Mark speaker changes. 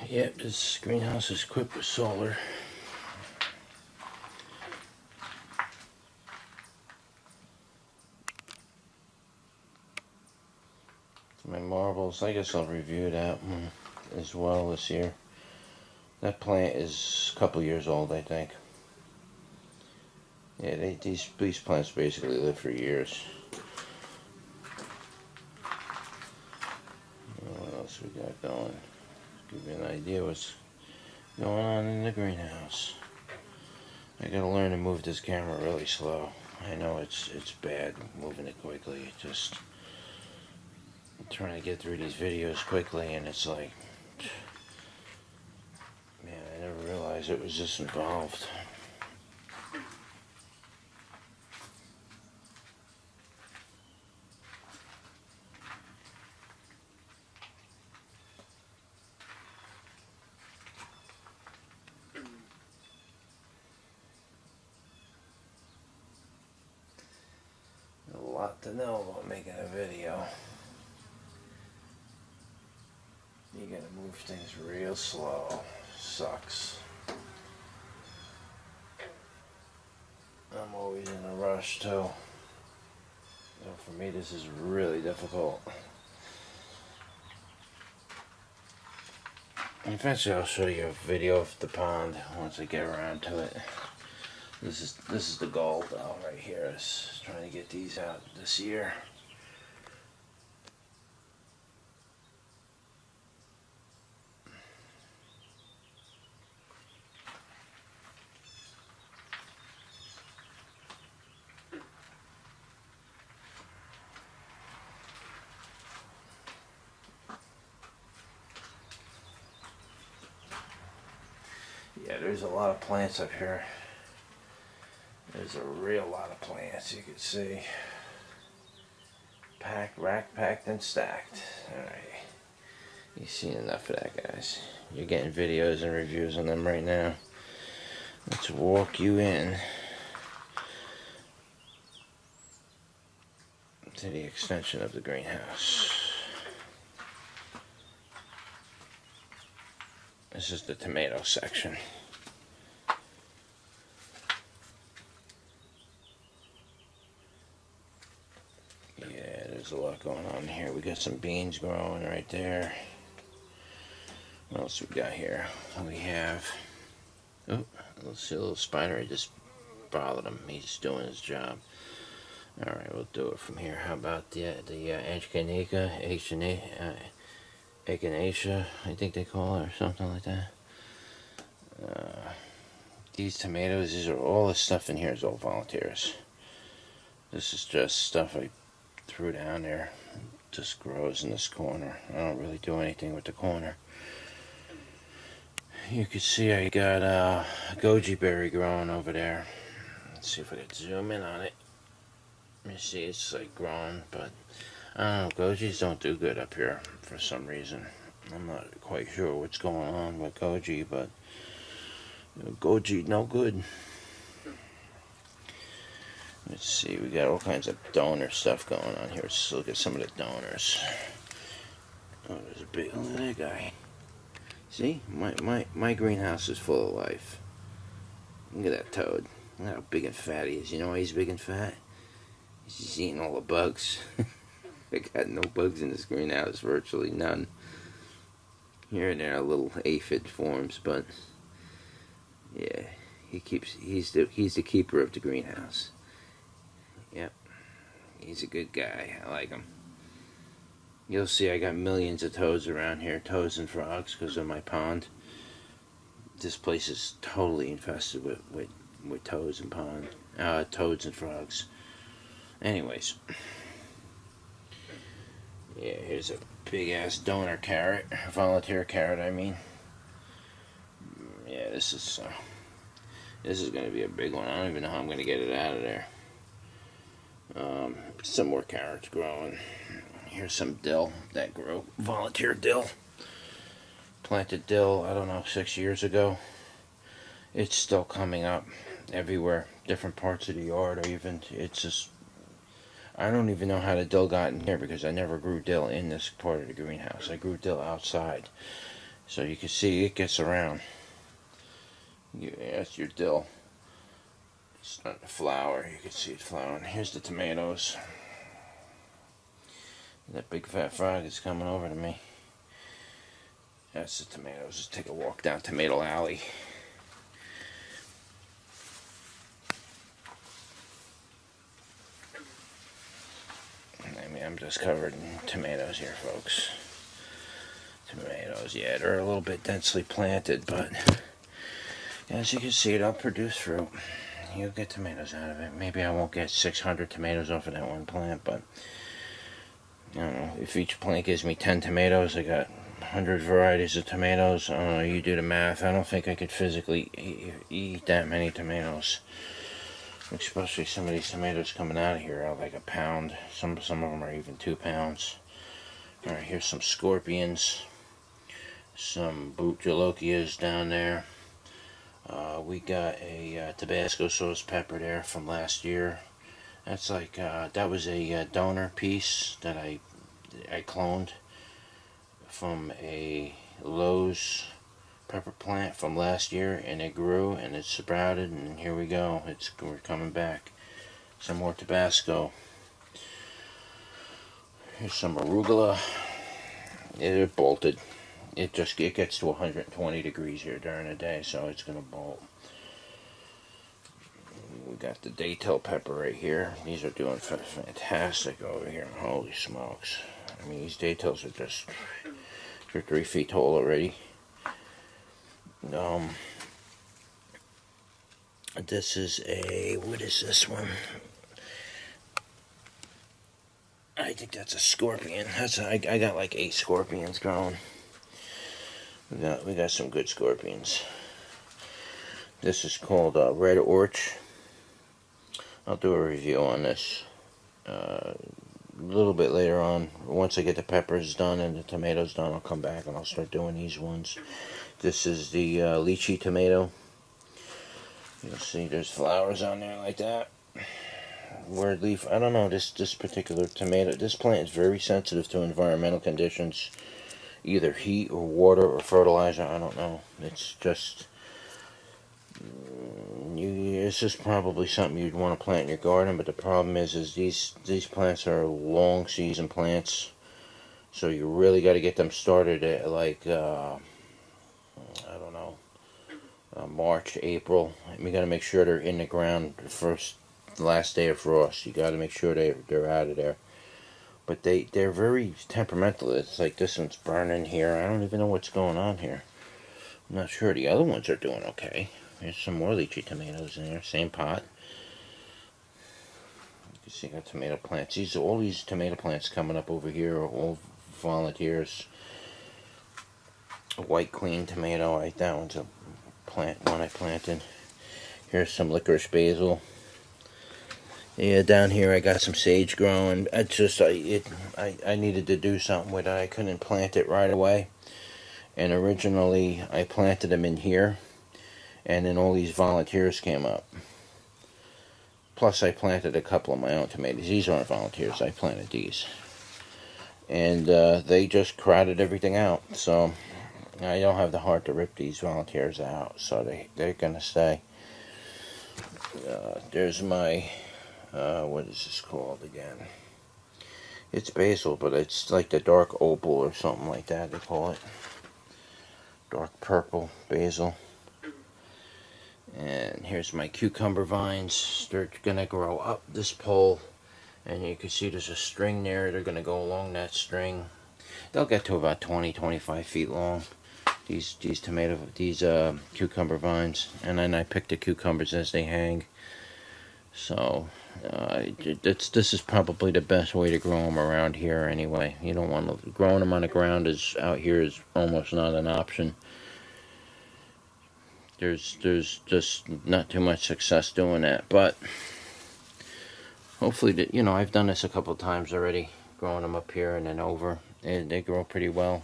Speaker 1: Yep, this greenhouse is equipped with solar. My marbles, I guess I'll review that one as well this year. That plant is a couple years old, I think. Yeah, these plants basically live for years. What else we got going? Give you an idea what's going on in the greenhouse. I gotta learn to move this camera really slow. I know it's bad moving it quickly. I'm trying to get through these videos quickly, and it's like, man, I never realized it was this involved. A lot to know about making a video. You gotta move things real slow. Sucks. I'm always in a rush too. So for me this is really difficult. Eventually I'll show you a video of the pond once I get around to it. This is the goal though right here. Is trying to get these out this year. Yeah, there's a lot of plants up here. There's a real lot of plants, you can see. Rack-packed and stacked. Alright. You've seen enough of that, guys. You're getting videos and reviews on them right now. Let's walk you in to the extension of the greenhouse. This is the tomato section. Yeah, there's a lot going on here. We got some beans growing right there. What else we got here? We have... Oh, let's see a little spider. I just bothered him. He's doing his job. Alright, we'll do it from here. How about the echinacea, I think they call it, or something like that. These tomatoes, these are all the stuff in here is all volunteers. This is just stuff I threw down there. It just grows in this corner. I don't really do anything with the corner. You can see I got a goji berry growing over there. Let's see if I can zoom in on it. Let me see, it's like growing, but I don't know, gojis don't do good up here for some reason. I'm not quite sure what's going on with goji, but goji no good. Let's see, we got all kinds of donor stuff going on here. Let's look at some of the donors. Oh, there's a big, look at that guy. See, my greenhouse is full of life. Look at that toad. Look how big and fat he is. You know why he's big and fat? He's just eating all the bugs. I got no bugs in this greenhouse, virtually none. Here and there are little aphid forms, but yeah, he's the keeper of the greenhouse. Yep, he's a good guy. I like him. You'll see I got millions of toads around here, toads and frogs, because of my pond. This place is totally infested with toads and toads and frogs. Anyways, yeah, here's a big ass donor carrot, volunteer carrot, I mean. Yeah, this is going to be a big one. I don't even know how I'm going to get it out of there. Some more carrots growing. Here's some dill that grew. Volunteer dill. Planted dill, I don't know, 6 years ago. It's still coming up everywhere. Different parts of the yard, or even, it's just, I don't even know how the dill got in here because I never grew dill in this part of the greenhouse. I grew dill outside. So you can see it gets around. That's your dill. It's starting to flower. You can see it flowering. Here's the tomatoes. That big fat frog is coming over to me. That's the tomatoes. Let's take a walk down Tomato Alley. I mean, I'm just covered in tomatoes here, folks. Tomatoes, yeah, they're a little bit densely planted, but as you can see, it'll produce fruit. You'll get tomatoes out of it. Maybe I won't get 600 tomatoes off of that one plant, but I don't know. If each plant gives me 10 tomatoes, I got 100 varieties of tomatoes. I don't know, you do the math. I don't think I could physically eat that many tomatoes. Especially some of these tomatoes coming out of here are like a pound. Some of them are even 2 pounds. Alright, here's some scorpions. Some boot jalokias down there. We got a Tabasco sauce pepper there from last year. That's like, that was a donor piece that I cloned from a Lowe's pepper plant from last year, and it grew and it sprouted, and here we go. We're coming back. Some more Tabasco. Here's some arugula. It bolted. It gets to 120 degrees here during the day, so it's gonna bolt. We got the daytail pepper right here. These are doing fantastic over here. Holy smokes! I mean, these daytails are just, they're 3 feet tall already. This is a, what is this one? I think that's a scorpion. I got like 8 scorpions growing. We got some good scorpions. This is called Red Orch. I'll do a review on this a little bit later on. Once I get the peppers done and the tomatoes done, I'll come back and I'll start doing these ones. This is the lychee tomato. You'll see there's flowers on there like that. Word leaf. I don't know, this particular tomato, this plant is very sensitive to environmental conditions. Either heat or water or fertilizer, I don't know. It's just, it's just probably something you'd want to plant in your garden, but the problem is these plants are long season plants, so you really got to get them started at like, I don't know, March, April. You got to make sure they're in the ground the last day of frost. You got to make sure they're out of there. But they're very temperamental. It's like this one's burning here. I don't even know what's going on here. I'm not sure. The other ones are doing okay. There's some more lychee tomatoes in there. Same pot. You can see got tomato plants. All these tomato plants coming up over here are all volunteers. A white queen tomato. That one's a one I planted. Here's some licorice basil. Yeah, down here I got some sage growing. I needed to do something with it. I couldn't plant it right away. And originally I planted them in here, and then all these volunteers came up. Plus I planted a couple of my own tomatoes. These aren't volunteers, I planted these. And they just crowded everything out. So I don't have the heart to rip these volunteers out. So they're gonna stay. There's my what is this called again? It's basil, but it's like the dark opal or something like that they call it. Dark purple basil. And here's my cucumber vines. They're gonna grow up this pole, and you can see there's a string there. They're gonna go along that string. They'll get to about 20-25 feet long. These cucumber vines, and then I pick the cucumbers as they hang. So this is probably the best way to grow them around here anyway. You don't want to, growing them on the ground out here is almost not an option. There's just not too much success doing that, but hopefully, I've done this a couple times already, growing them up here and then over, and they grow pretty well.